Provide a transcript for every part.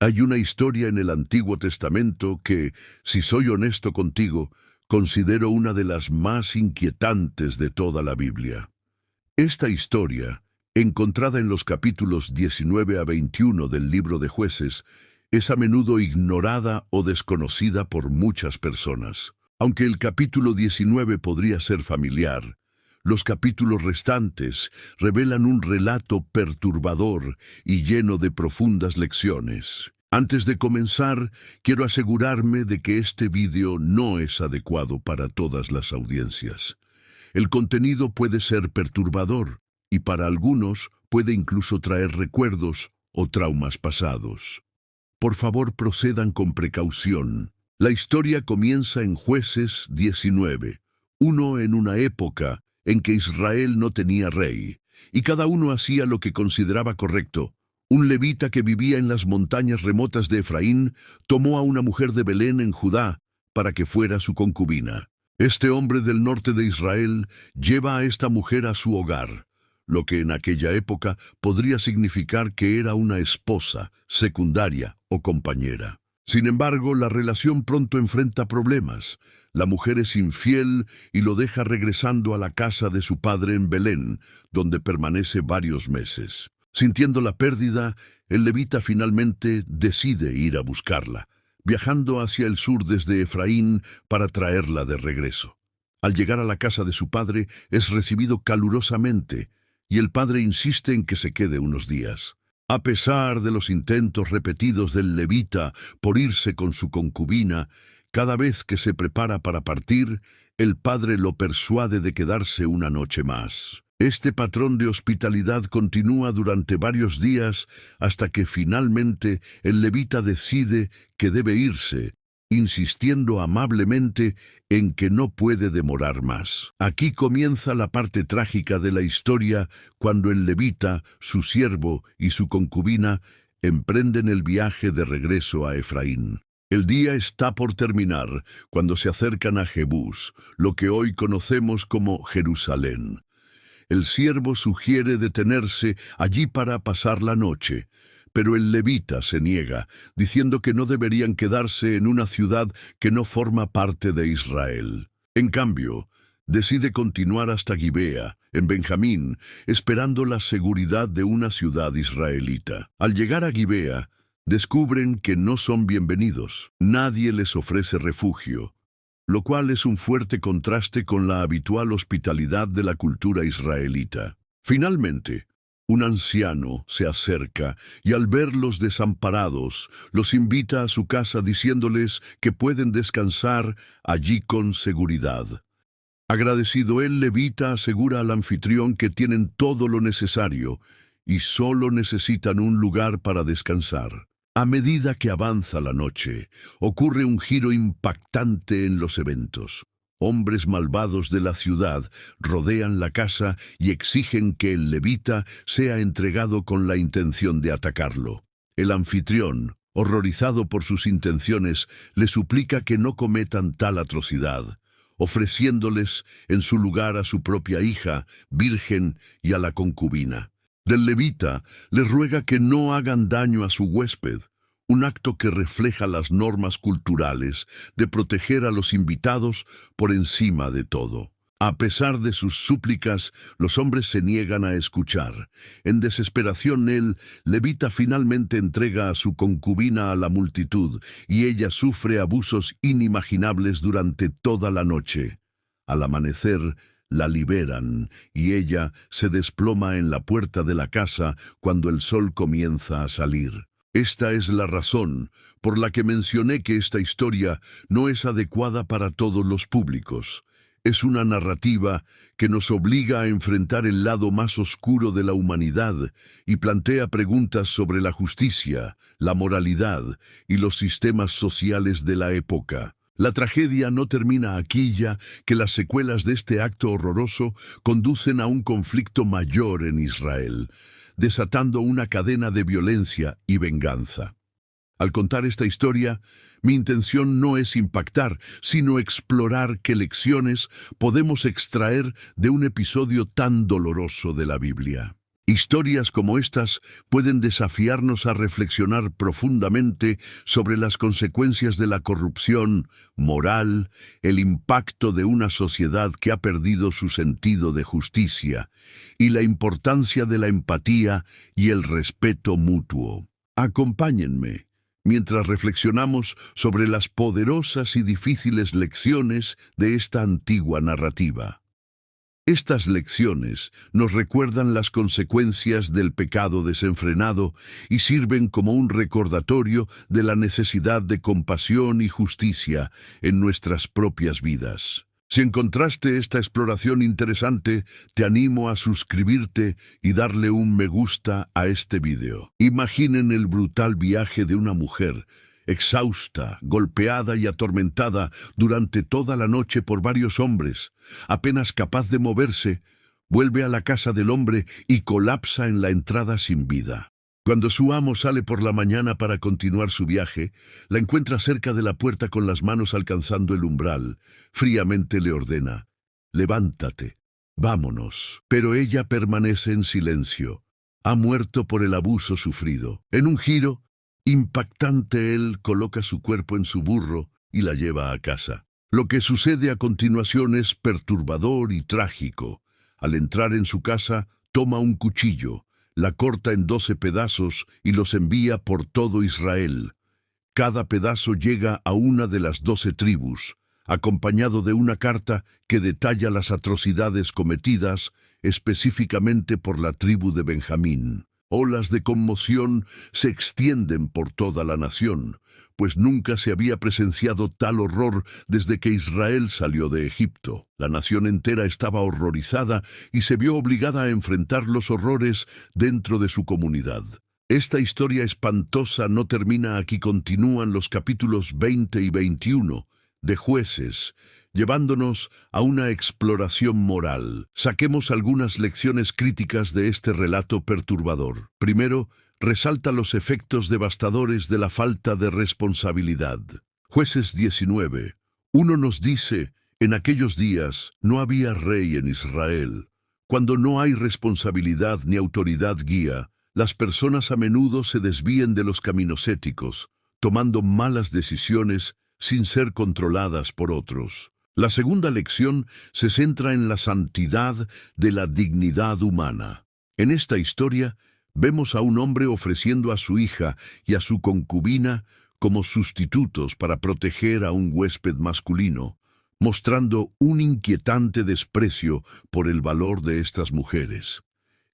Hay una historia en el Antiguo Testamento que, si soy honesto contigo, considero una de las más inquietantes de toda la Biblia. Esta historia, encontrada en los capítulos 19 a 21 del libro de Jueces, es a menudo ignorada o desconocida por muchas personas. Aunque el capítulo 19 podría ser familiar, los capítulos restantes revelan un relato perturbador y lleno de profundas lecciones. Antes de comenzar, quiero asegurarme de que este vídeo no es adecuado para todas las audiencias. El contenido puede ser perturbador y para algunos puede incluso traer recuerdos o traumas pasados. Por favor, procedan con precaución. La historia comienza en Jueces 19, en una época en que Israel no tenía rey, y cada uno hacía lo que consideraba correcto. Un levita que vivía en las montañas remotas de Efraín tomó a una mujer de Belén en Judá para que fuera su concubina. Este hombre del norte de Israel lleva a esta mujer a su hogar, lo que en aquella época podría significar que era una esposa, secundaria o compañera. Sin embargo, la relación pronto enfrenta problemas. La mujer es infiel y lo deja regresando a la casa de su padre en Belén, donde permanece varios meses. Sintiendo la pérdida, el levita finalmente decide ir a buscarla, viajando hacia el sur desde Efraín para traerla de regreso. Al llegar a la casa de su padre, es recibido calurosamente, y el padre insiste en que se quede unos días. A pesar de los intentos repetidos del levita por irse con su concubina, cada vez que se prepara para partir, el padre lo persuade de quedarse una noche más. Este patrón de hospitalidad continúa durante varios días hasta que finalmente el levita decide que debe irse, insistiendo amablemente en que no puede demorar más. Aquí comienza la parte trágica de la historia cuando el levita, su siervo y su concubina emprenden el viaje de regreso a Efraín. El día está por terminar cuando se acercan a Jebús, lo que hoy conocemos como Jerusalén. El siervo sugiere detenerse allí para pasar la noche, pero el levita se niega, diciendo que no deberían quedarse en una ciudad que no forma parte de Israel. En cambio, decide continuar hasta Gibea, en Benjamín, esperando la seguridad de una ciudad israelita. Al llegar a Gibea, descubren que no son bienvenidos. Nadie les ofrece refugio, lo cual es un fuerte contraste con la habitual hospitalidad de la cultura israelita. Finalmente, un anciano se acerca y al verlos desamparados, los invita a su casa diciéndoles que pueden descansar allí con seguridad. Agradecido, el levita asegura al anfitrión que tienen todo lo necesario y solo necesitan un lugar para descansar. A medida que avanza la noche, ocurre un giro impactante en los eventos. Hombres malvados de la ciudad rodean la casa y exigen que el levita sea entregado con la intención de atacarlo. El anfitrión, horrorizado por sus intenciones, le suplica que no cometan tal atrocidad, ofreciéndoles en su lugar a su propia hija, virgen, y a la concubina. Del levita les ruega que no hagan daño a su huésped, un acto que refleja las normas culturales de proteger a los invitados por encima de todo. A pesar de sus súplicas, los hombres se niegan a escuchar. En desesperación, el levita finalmente entrega a su concubina a la multitud, y ella sufre abusos inimaginables durante toda la noche. Al amanecer, la liberan, y ella se desploma en la puerta de la casa cuando el sol comienza a salir. Esta es la razón por la que mencioné que esta historia no es adecuada para todos los públicos. Es una narrativa que nos obliga a enfrentar el lado más oscuro de la humanidad y plantea preguntas sobre la justicia, la moralidad y los sistemas sociales de la época. La tragedia no termina aquí, ya que las secuelas de este acto horroroso conducen a un conflicto mayor en Israel, desatando una cadena de violencia y venganza. Al contar esta historia, mi intención no es impactar, sino explorar qué lecciones podemos extraer de un episodio tan doloroso de la Biblia. Historias como estas pueden desafiarnos a reflexionar profundamente sobre las consecuencias de la corrupción moral, el impacto de una sociedad que ha perdido su sentido de justicia y la importancia de la empatía y el respeto mutuo. Acompáñenme mientras reflexionamos sobre las poderosas y difíciles lecciones de esta antigua narrativa. Estas lecciones nos recuerdan las consecuencias del pecado desenfrenado y sirven como un recordatorio de la necesidad de compasión y justicia en nuestras propias vidas. Si encontraste esta exploración interesante, te animo a suscribirte y darle un me gusta a este video. Imaginen el brutal viaje de una mujer exhausta, golpeada y atormentada durante toda la noche por varios hombres. Apenas capaz de moverse, vuelve a la casa del hombre y colapsa en la entrada sin vida. Cuando su amo sale por la mañana para continuar su viaje, la encuentra cerca de la puerta con las manos alcanzando el umbral. Fríamente le ordena: «Levántate, vámonos». Pero ella permanece en silencio. Ha muerto por el abuso sufrido. En un giro impactante, él coloca su cuerpo en su burro y la lleva a casa. Lo que sucede a continuación es perturbador y trágico. Al entrar en su casa, toma un cuchillo, la corta en 12 pedazos y los envía por todo Israel. Cada pedazo llega a una de las 12 tribus, acompañado de una carta que detalla las atrocidades cometidas específicamente por la tribu de Benjamín. Olas de conmoción se extienden por toda la nación, pues nunca se había presenciado tal horror desde que Israel salió de Egipto. La nación entera estaba horrorizada y se vio obligada a enfrentar los horrores dentro de su comunidad. Esta historia espantosa no termina aquí, continúan los capítulos 20 y 21 de Jueces, llevándonos a una exploración moral. Saquemos algunas lecciones críticas de este relato perturbador. Primero, resalta los efectos devastadores de la falta de responsabilidad. Jueces 19. 1 nos dice: en aquellos días no había rey en Israel. Cuando no hay responsabilidad ni autoridad guía, las personas a menudo se desvían de los caminos éticos, tomando malas decisiones sin ser controladas por otros. La segunda lección se centra en la santidad de la dignidad humana. En esta historia vemos a un hombre ofreciendo a su hija y a su concubina como sustitutos para proteger a un huésped masculino, mostrando un inquietante desprecio por el valor de estas mujeres.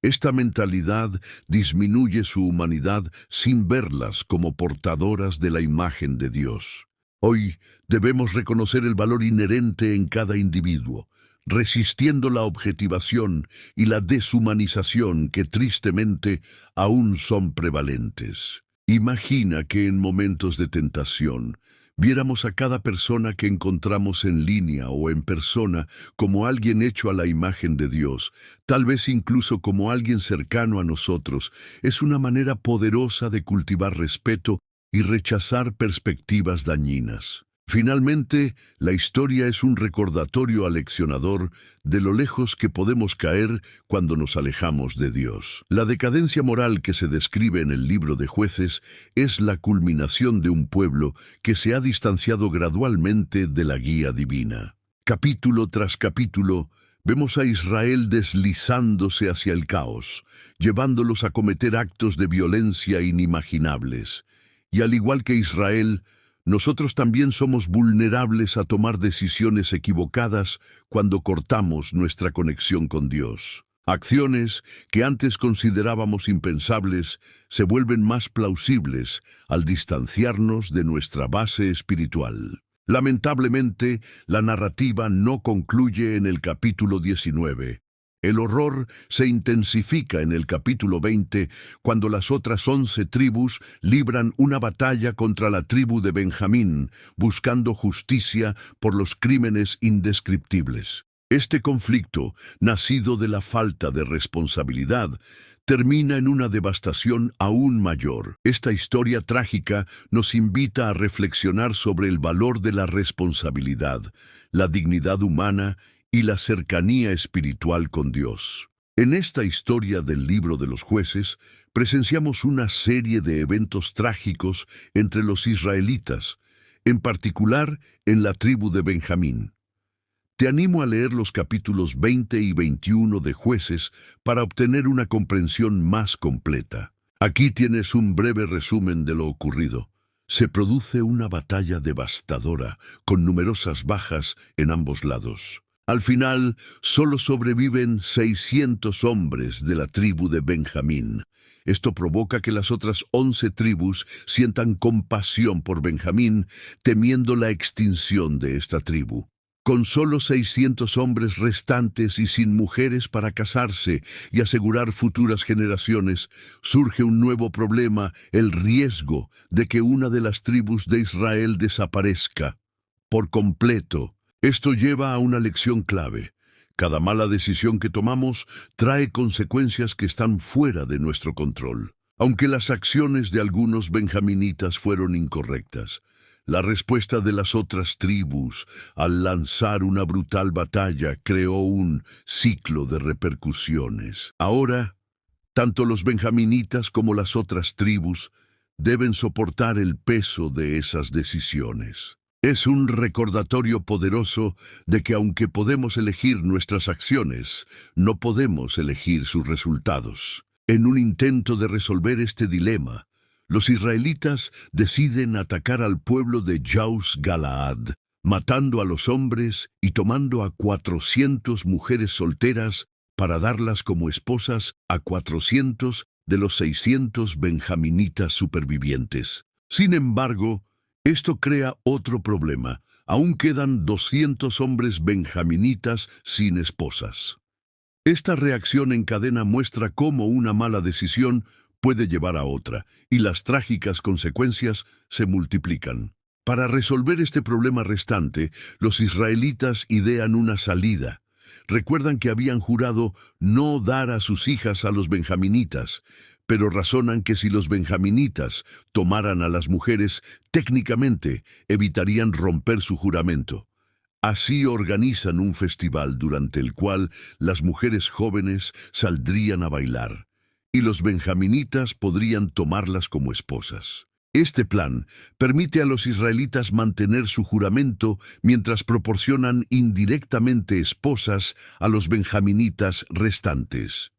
Esta mentalidad disminuye su humanidad sin verlas como portadoras de la imagen de Dios. Hoy debemos reconocer el valor inherente en cada individuo, resistiendo la objetivación y la deshumanización que tristemente aún son prevalentes. Imagina que en momentos de tentación viéramos a cada persona que encontramos en línea o en persona como alguien hecho a la imagen de Dios, tal vez incluso como alguien cercano a nosotros. Es una manera poderosa de cultivar respeto y rechazar perspectivas dañinas. Finalmente, la historia es un recordatorio aleccionador de lo lejos que podemos caer cuando nos alejamos de Dios. La decadencia moral que se describe en el libro de Jueces es la culminación de un pueblo que se ha distanciado gradualmente de la guía divina. Capítulo tras capítulo, vemos a Israel deslizándose hacia el caos, llevándolos a cometer actos de violencia inimaginables. Y al igual que Israel, nosotros también somos vulnerables a tomar decisiones equivocadas cuando cortamos nuestra conexión con Dios. Acciones que antes considerábamos impensables se vuelven más plausibles al distanciarnos de nuestra base espiritual. Lamentablemente, la narrativa no concluye en el capítulo 19. El horror se intensifica en el capítulo 20, cuando las otras 11 tribus libran una batalla contra la tribu de Benjamín, buscando justicia por los crímenes indescriptibles. Este conflicto, nacido de la falta de responsabilidad, termina en una devastación aún mayor. Esta historia trágica nos invita a reflexionar sobre el valor de la responsabilidad, la dignidad humana y la cercanía espiritual con Dios. En esta historia del libro de los jueces, presenciamos una serie de eventos trágicos entre los israelitas, en particular en la tribu de Benjamín. Te animo a leer los capítulos 20 y 21 de Jueces para obtener una comprensión más completa. Aquí tienes un breve resumen de lo ocurrido. Se produce una batalla devastadora, con numerosas bajas en ambos lados. Al final, solo sobreviven 600 hombres de la tribu de Benjamín. Esto provoca que las otras 11 tribus sientan compasión por Benjamín, temiendo la extinción de esta tribu. Con solo 600 hombres restantes y sin mujeres para casarse y asegurar futuras generaciones, surge un nuevo problema, el riesgo de que una de las tribus de Israel desaparezca por completo. Esto lleva a una lección clave. Cada mala decisión que tomamos trae consecuencias que están fuera de nuestro control. Aunque las acciones de algunos benjaminitas fueron incorrectas, la respuesta de las otras tribus al lanzar una brutal batalla creó un ciclo de repercusiones. Ahora, tanto los benjaminitas como las otras tribus deben soportar el peso de esas decisiones. Es un recordatorio poderoso de que aunque podemos elegir nuestras acciones, no podemos elegir sus resultados. En un intento de resolver este dilema, los israelitas deciden atacar al pueblo de Jauz Galaad, matando a los hombres y tomando a 400 mujeres solteras para darlas como esposas a 400 de los 600 benjaminitas supervivientes. Sin embargo, esto crea otro problema. Aún quedan 200 hombres benjaminitas sin esposas. Esta reacción en cadena muestra cómo una mala decisión puede llevar a otra, y las trágicas consecuencias se multiplican. Para resolver este problema restante, los israelitas idean una salida. Recuerdan que habían jurado no dar a sus hijas a los benjaminitas, pero razonan que si los benjaminitas tomaran a las mujeres, técnicamente evitarían romper su juramento. Así organizan un festival durante el cual las mujeres jóvenes saldrían a bailar, y los benjaminitas podrían tomarlas como esposas. Este plan permite a los israelitas mantener su juramento mientras proporcionan indirectamente esposas a los benjaminitas restantes.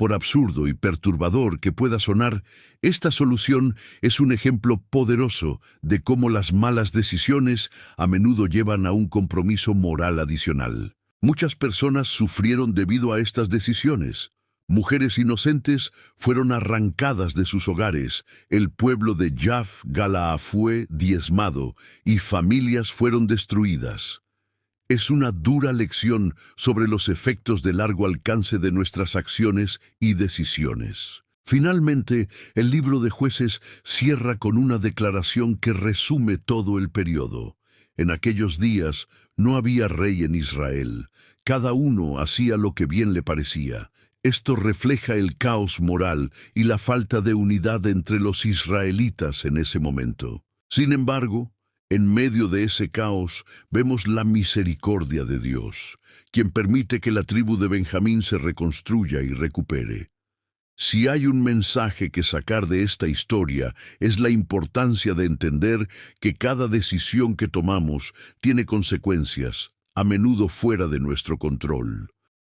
Por absurdo y perturbador que pueda sonar, esta solución es un ejemplo poderoso de cómo las malas decisiones a menudo llevan a un compromiso moral adicional. Muchas personas sufrieron debido a estas decisiones. Mujeres inocentes fueron arrancadas de sus hogares, el pueblo de Jauz Galaad fue diezmado y familias fueron destruidas. Es una dura lección sobre los efectos de largo alcance de nuestras acciones y decisiones. Finalmente, el libro de Jueces cierra con una declaración que resume todo el periodo. En aquellos días no había rey en Israel. Cada uno hacía lo que bien le parecía. Esto refleja el caos moral y la falta de unidad entre los israelitas en ese momento. Sin embargo, en medio de ese caos vemos la misericordia de Dios, quien permite que la tribu de Benjamín se reconstruya y recupere. Si hay un mensaje que sacar de esta historia es la importancia de entender que cada decisión que tomamos tiene consecuencias, a menudo fuera de nuestro control.